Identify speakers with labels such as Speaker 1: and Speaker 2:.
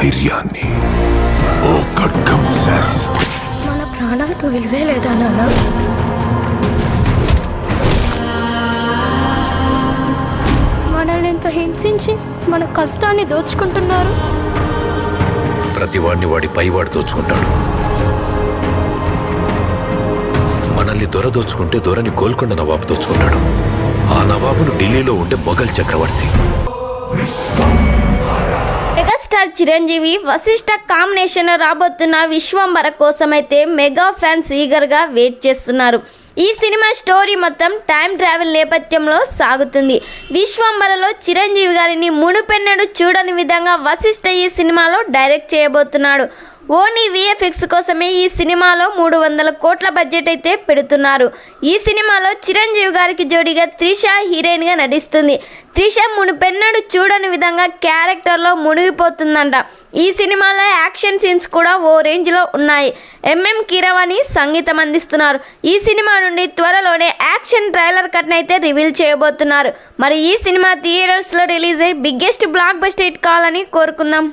Speaker 1: ధైర్యాన్ని ఓ ఖడ్గం శాసిస్తుంది.
Speaker 2: మన ప్రాణాలకు విలువే లేదా నాన్న? మనల్ని ఎంత హింసించి మన కష్టాన్ని దోచుకుంటున్నారు.
Speaker 3: ప్రతివాడిని వాడి పైవాడు దోచుకుంటాడు. మనల్ని దొర దోచుకుంటే దొరని గోల్కొండ నవాబు దోచుకున్నాడు. ఆ నవాబును ఢిల్లీలో ఉండే మొఘల్ చక్రవర్తి.
Speaker 4: మెగాస్టార్ చిరంజీవి వశిష్ఠ కాంబినేషన్ రాబోతున్న విశ్వంబర కోసమైతే మెగా ఫ్యాన్స్ ఈగర్గా వెయిట్ చేస్తున్నారు. ఈ సినిమా స్టోరీ మొత్తం టైం ట్రావెల్ నేపథ్యంలో సాగుతుంది. విశ్వంబరలో చిరంజీవి గారిని మునుపెన్నడు చూడని విధంగా వశిష్ఠ ఈ సినిమాలో డైరెక్ట్ చేయబోతున్నాడు. ఓన్లీ విఎఫ్ఎక్స్ కోసమే ఈ సినిమాలో 300 కోట్ల బడ్జెట్ అయితే పెడుతున్నారు. ఈ సినిమాలో చిరంజీవి గారికి జోడీగా త్రిష హీరోయిన్గా నటిస్తుంది. త్రిష మునుపెన్నడు చూడని విధంగా క్యారెక్టర్లో మునిగిపోతుందంట. ఈ సినిమాలో యాక్షన్ సీన్స్ కూడా ఓ రేంజ్లో ఉన్నాయి. ఎంఎం కీరవాణి సంగీతం అందిస్తున్నారు. ఈ సినిమా నుండి త్వరలోనే యాక్షన్ ట్రైలర్ కట్ని అయితే రివీల్ చేయబోతున్నారు. మరి ఈ సినిమా థియేటర్స్లో రిలీజ్ అయ్యి బిగ్గెస్ట్ బ్లాక్ బస్టర్ హిట్ కావాలని కోరుకుందాం.